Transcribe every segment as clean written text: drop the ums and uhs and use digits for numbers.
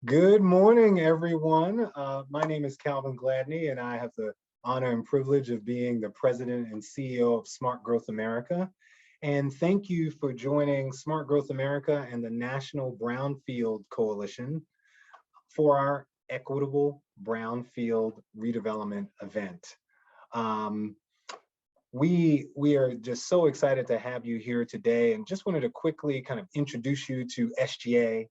Good morning, everyone. My name is Calvin Gladney, and I have the honor and privilege of being the president and CEO of Smart Growth America. And thank you for joining Smart Growth America and the National Brownfield Coalition for our Equitable Brownfield Redevelopment event. Um, we are just so excited to have you here today, and just wanted to quickly kind of introduce you to SGA,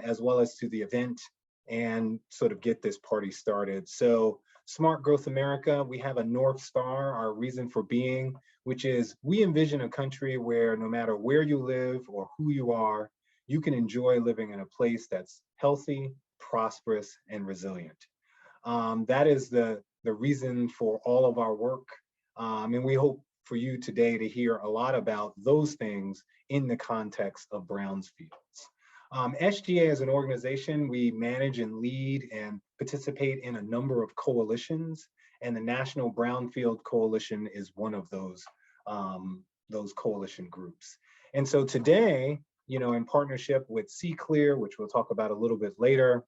as well as to the event, and sort of get this party started. So Smart Growth America, we have a North Star, our reason for being, which is we envision a country where no matter where you live or who you are, you can enjoy living in a place that's healthy, prosperous, and resilient. That is the reason for all of our work. And we hope for you today to hear a lot about those things in the context of Brownsfields. SGA as an organization, we manage and lead and participate in a number of coalitions, and the National Brownfield Coalition is one of those coalition groups. And so today, in partnership with CClear, which we'll talk about a little bit later,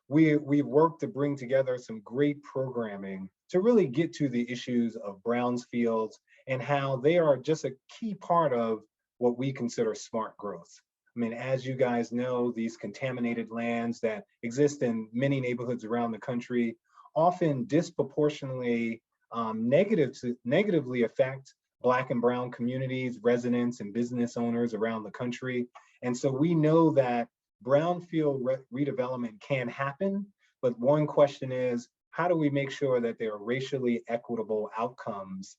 we've worked to bring together some great programming to really get to the issues of Brownsfields and how they are just a key part of what we consider smart growth. I mean, as you guys know, these contaminated lands that exist in many neighborhoods around the country often disproportionately negatively affect Black and Brown communities, residents, and business owners around the country. And so we know that Brownfield redevelopment can happen, but one question is, how do we make sure that there are racially equitable outcomes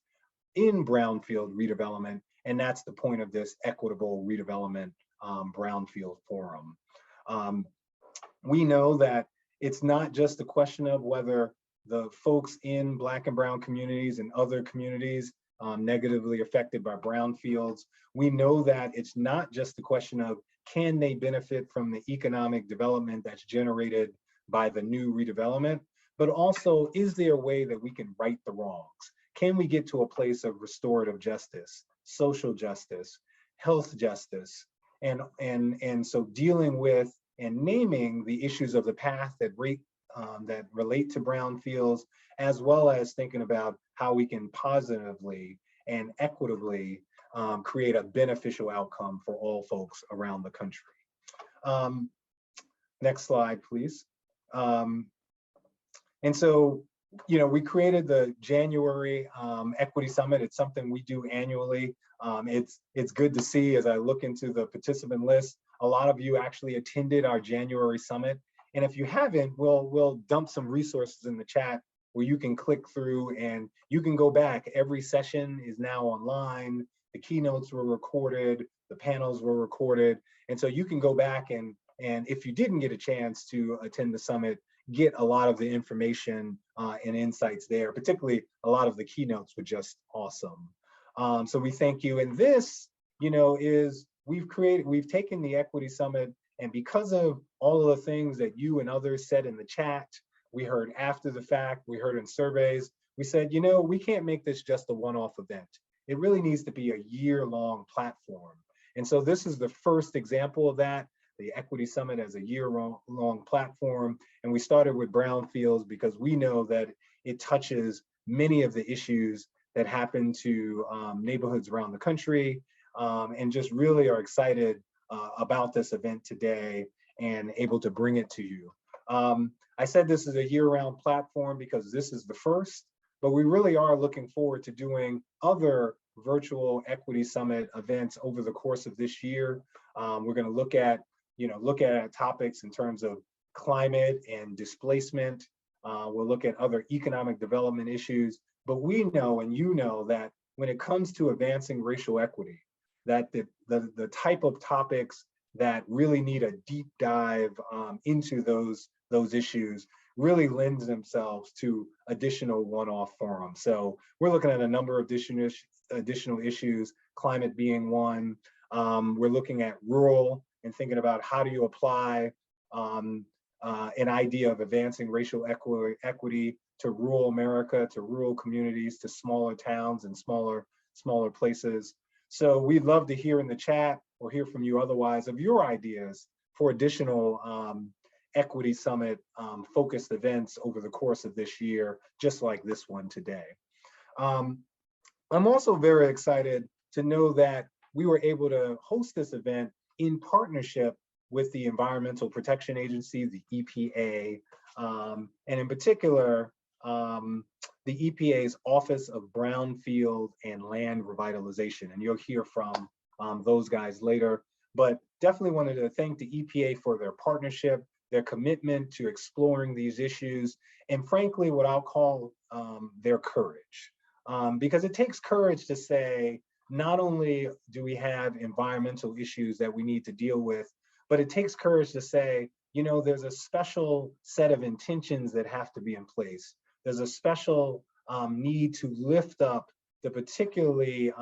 in Brownfield redevelopment? And that's the point of this Equitable Redevelopment Brownfield Forum. We know that it's not just a question of whether the folks in Black and Brown communities and other communities negatively affected by brownfields. We know that it's not just the question of can they benefit from the economic development that's generated by the new redevelopment, but also is there a way that we can right the wrongs? Can we get to a place of restorative justice, social justice, health justice, and so dealing with and naming the issues of the past that relate to brownfields, as well as thinking about how we can positively and equitably create a beneficial outcome for all folks around the country. Next slide, please. And so, we created the January Equity Summit. It's something we do annually. It's good to see as I look into the participant list, a lot of you actually attended our January Summit. And if you haven't, we'll dump some resources in the chat where you can click through and you can go back. Every session is now online. The keynotes were recorded, the panels were recorded. And so you can go back and if you didn't get a chance to attend the summit, get a lot of the information and insights there. Particularly, a lot of the keynotes were just awesome. So we thank you. And this, is we've taken the Equity Summit, and because of all of the things that you and others said in the chat, we heard after the fact, we heard in surveys, we said, we can't make this just a one-off event. It really needs to be a year-long platform. And so this is the first example of that, the Equity Summit as a year-long platform. And we started with Brownfields because we know that it touches many of the issues that happen to neighborhoods around the country, and just really are excited about this event today and able to bring it to you. I said this is a year-round platform because this is the first, but we really are looking forward to doing other virtual Equity Summit events over the course of this year. We're going to look at topics in terms of climate and displacement. We'll look at other economic development issues, but we know, and that when it comes to advancing racial equity, that the type of topics that really need a deep dive into those issues really lends themselves to additional one-off forums. So we're looking at a number of additional issues, climate being one. We're looking at rural and thinking about how do you apply an idea of advancing racial equity to rural America, to rural communities, to smaller towns and smaller places. So we'd love to hear in the chat or hear from you otherwise of your ideas for additional Equity Summit focused events over the course of this year, just like this one today. I'm also very excited to know that we were able to host this event in partnership with the Environmental Protection Agency, the EPA, and in particular, the EPA's Office of Brownfield and Land Revitalization. And you'll hear from those guys later, but definitely wanted to thank the EPA for their partnership, their commitment to exploring these issues, and frankly, what I'll call their courage. Because it takes courage to say, not only do we have environmental issues that we need to deal with, but it takes courage to say, you know, there's a special set of intentions that have to be in place. There's a special need to lift up the particularly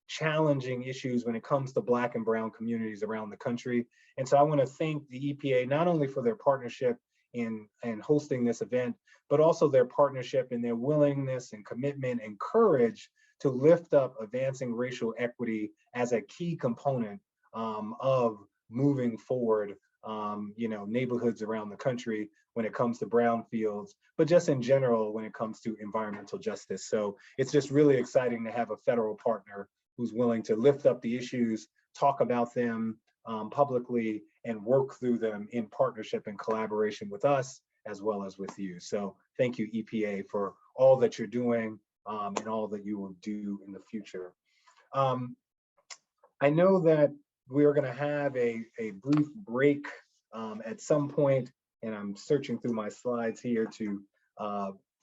challenging issues when it comes to Black and Brown communities around the country. And so I want to thank the EPA, not only for their partnership in hosting this event, but also their partnership and their willingness and commitment and courage to lift up advancing racial equity as a key component of moving forward, you know, neighborhoods around the country when it comes to brownfields, but just in general when it comes to environmental justice. So it's just really exciting to have a federal partner who's willing to lift up the issues, talk about them publicly, and work through them in partnership and collaboration with us, as well as with you. So thank you, EPA, for all that you're doing and all that you will do in the future. I know that we're gonna have a brief break at some point, and I'm searching through my slides here to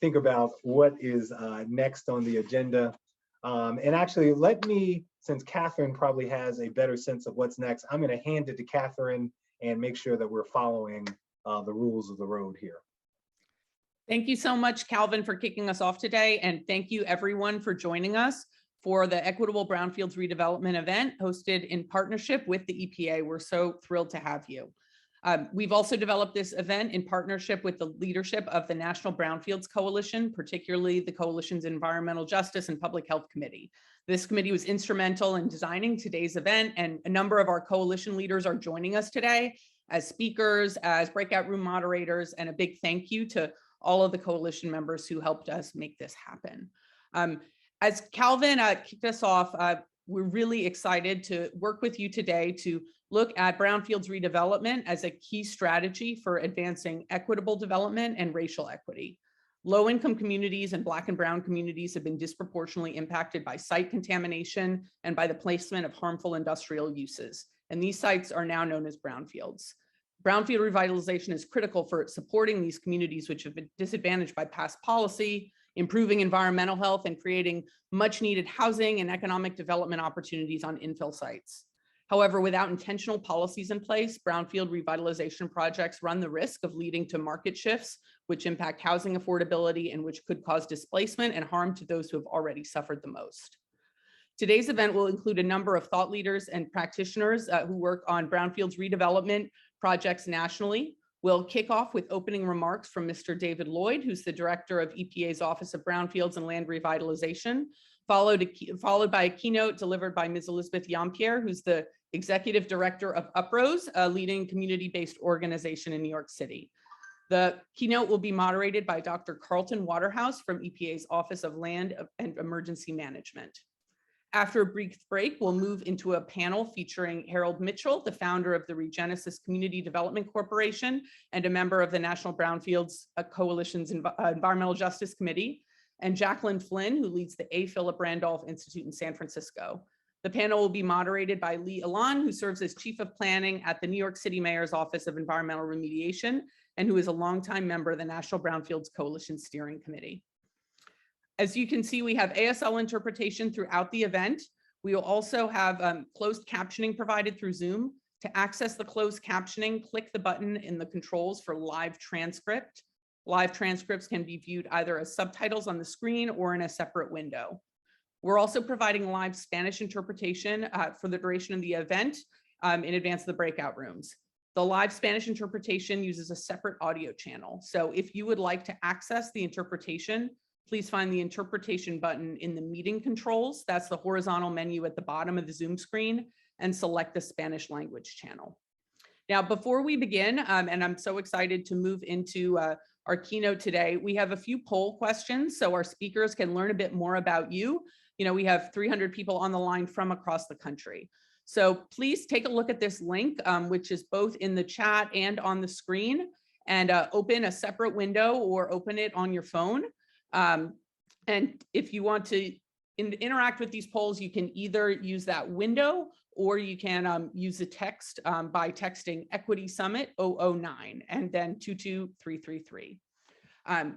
think about what is next on the agenda. And actually, let me, since Catherine probably has a better sense of what's next, I'm gonna hand it to Catherine and make sure that we're following the rules of the road here. Thank you so much, Calvin, for kicking us off today. And thank you everyone for joining us for the Equitable Brownfields Redevelopment event hosted in partnership with the EPA. We're so thrilled to have you. We've also developed this event in partnership with the leadership of the National Brownfields Coalition, particularly the Coalition's Environmental Justice and Public Health Committee. This committee was instrumental in designing today's event, and a number of our coalition leaders are joining us today as speakers, as breakout room moderators, and a big thank you to all of the coalition members who helped us make this happen. As Calvin kicked us off, we're really excited to work with you today to look at brownfields redevelopment as a key strategy for advancing equitable development and racial equity. Low-income communities and Black and Brown communities have been disproportionately impacted by site contamination and by the placement of harmful industrial uses. And these sites are now known as brownfields. Brownfield revitalization is critical for supporting these communities which have been disadvantaged by past policy, improving environmental health, and creating much needed housing and economic development opportunities on infill sites. However, without intentional policies in place, brownfield revitalization projects run the risk of leading to market shifts, which impact housing affordability and which could cause displacement and harm to those who have already suffered the most. Today's event will include a number of thought leaders and practitioners who work on brownfields redevelopment projects nationally. We'll kick off with opening remarks from Mr. David Lloyd, who's the director of EPA's Office of Brownfields and Land Revitalization, followed by a keynote delivered by Ms. Elizabeth Yampierre, who's the executive director of UPROSE, a leading community-based organization in New York City. The keynote will be moderated by Dr. Carlton Waterhouse from EPA's Office of Land and Emergency Management. After a brief break, we'll move into a panel featuring Harold Mitchell, the founder of the Regenesis Community Development Corporation and a member of the National Brownfields Coalition's Environmental Justice Committee, and Jacqueline Flynn, who leads the A. Philip Randolph Institute in San Francisco. The panel will be moderated by Lee Alon, who serves as Chief of Planning at the New York City Mayor's Office of Environmental Remediation, and who is a longtime member of the National Brownfields Coalition Steering Committee. As you can see, we have ASL interpretation throughout the event. We will also have closed captioning provided through Zoom. To access the closed captioning, click the button in the controls for live transcript. Live transcripts can be viewed either as subtitles on the screen or in a separate window. We're also providing live Spanish interpretation for the duration of the event in advance of the breakout rooms. The live Spanish interpretation uses a separate audio channel. So if you would like to access the interpretation, please find the interpretation button in the meeting controls. That's the horizontal menu at the bottom of the Zoom screen, and select the Spanish language channel. Now, before we begin, and I'm so excited to move into our keynote today, we have a few poll questions so our speakers can learn a bit more about you. You know, we have 300 people on the line from across the country. So please take a look at this link, which is both in the chat and on the screen, and open a separate window or open it on your phone. And if you want to interact with these polls, you can either use that window or you can use the text by texting Equity Summit 009 and then 22333.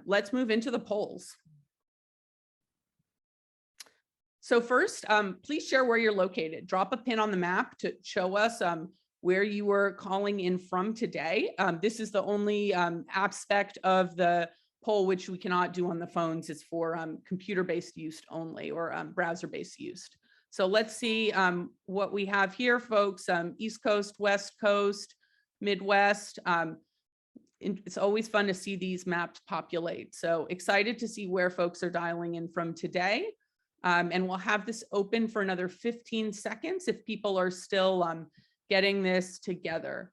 Let's move into the polls. So first, please share where you're located. Drop a pin on the map to show us where you were calling in from today. This is the only aspect of the poll which we cannot do on the phones. It's for computer-based use only, or browser-based use. So let's see what we have here, folks. East Coast, West Coast, Midwest. It's always fun to see these maps populate. So excited to see where folks are dialing in from today. And we'll have this open for another 15 seconds if people are still getting this together.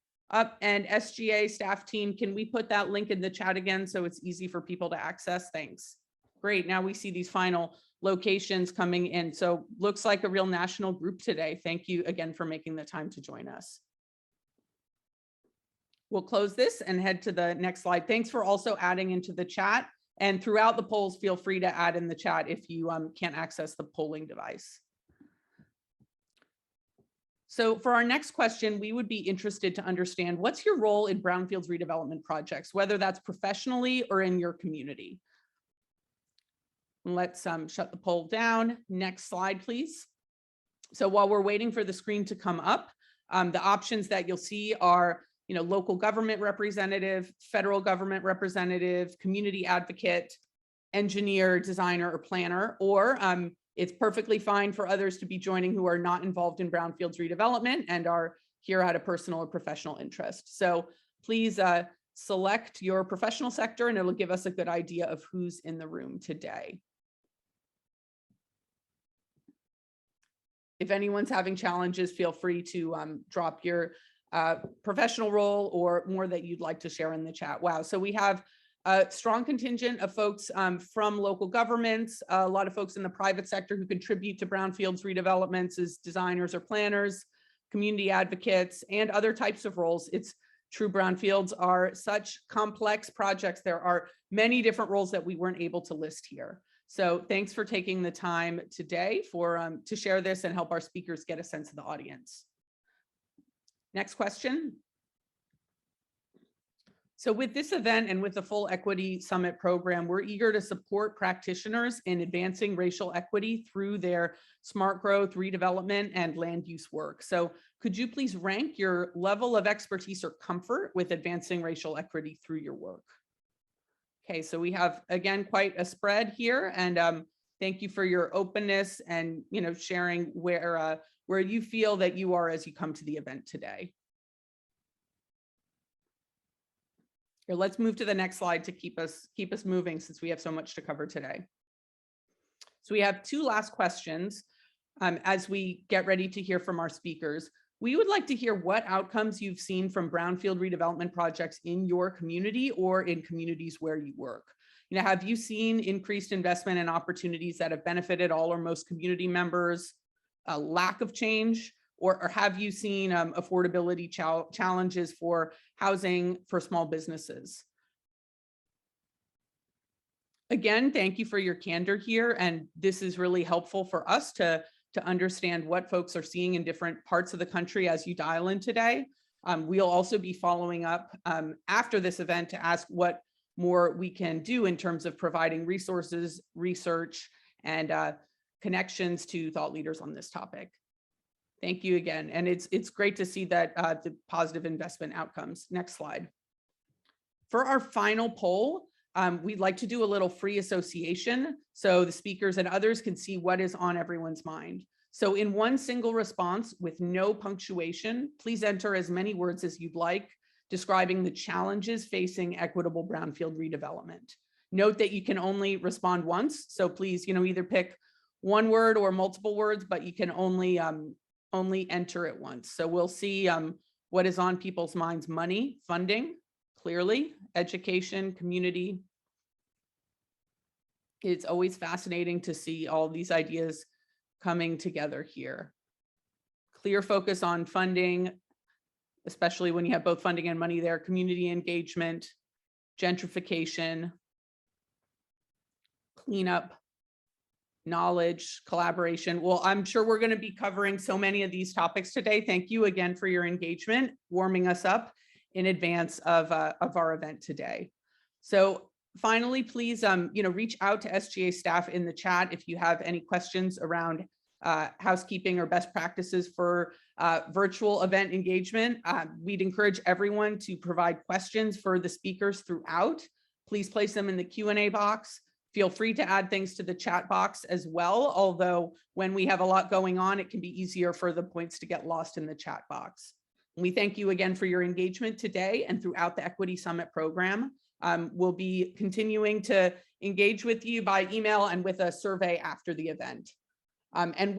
And SGA staff team, can we put that link in the chat again so it's easy for people to access? Thanks. Great, now we see these final locations coming in. So looks like a real national group today. Thank you again for making the time to join us. We'll close this and head to the next slide. Thanks for also adding into the chat. And throughout the polls, feel free to add in the chat if you can't access the polling device. So for our next question, we would be interested to understand what's your role in brownfields redevelopment projects, whether that's professionally or in your community. Let's shut the poll down. Next slide, please. So while we're waiting for the screen to come up, the options that you'll see are, you know, local government representative, federal government representative, community advocate, engineer, designer, or planner, or it's perfectly fine for others to be joining who are not involved in brownfields redevelopment and are here out of personal or professional interest. So please select your professional sector and it'll give us a good idea of who's in the room today. If anyone's having challenges, feel free to drop your professional role or more that you'd like to share in the chat. Wow, so we have a strong contingent of folks from local governments, a lot of folks in the private sector who contribute to brownfields redevelopments as designers or planners, community advocates, and other types of roles. It's true, brownfields are such complex projects. There are many different roles that we weren't able to list here. So thanks for taking the time today for to share this and help our speakers get a sense of the audience. Next question. So with this event and with the full Equity Summit program, we're eager to support practitioners in advancing racial equity through their smart growth, redevelopment, and land use work. So could you please rank your level of expertise or comfort with advancing racial equity through your work? Okay, so we have, again, quite a spread here, and thank you for your openness and, you know, sharing where you feel that you are as you come to the event today. Here, let's move to the next slide to keep us moving since we have so much to cover today. So we have two last questions as we get ready to hear from our speakers. We would like to hear what outcomes you've seen from brownfield redevelopment projects in your community or in communities where you work. You know, have you seen increased investment and opportunities that have benefited all or most community members, a lack of change, or have you seen affordability challenges for housing for small businesses? Again, thank you for your candor here, and this is really helpful for us to understand what folks are seeing in different parts of the country as you dial in today. We'll also be following up after this event to ask what more we can do in terms of providing resources, research, and connections to thought leaders on this topic. Thank you again. And it's great to see that the positive investment outcomes. Next slide. For our final poll, we'd like to do a little free association so the speakers and others can see what is on everyone's mind. So in one single response with no punctuation, please enter as many words as you'd like, describing the challenges facing equitable brownfield redevelopment. Note that you can only respond once. So please, either pick one word or multiple words, but you can only enter it once. So we'll see What is on people's minds? Money, funding, clearly, education, community. It's always fascinating to see all these ideas coming together here. Clear focus on funding, especially when you have both funding and money there, community engagement, gentrification, cleanup, knowledge, collaboration. Well, I'm sure we're going to be covering so many of these topics today. Thank you again for your engagement, warming us up in advance of our event today. So finally, please, reach out to SGA staff in the chat if you have any questions around housekeeping or best practices for virtual event engagement. We'd encourage everyone to provide questions for the speakers throughout. Please place them in the Q&A box. Feel free to add things to the chat box as well, although when we have a lot going on, it can be easier for the points to get lost in the chat box. We thank you again for your engagement today and throughout the Equity Summit program. We'll be continuing to engage with you by email and with a survey after the event. And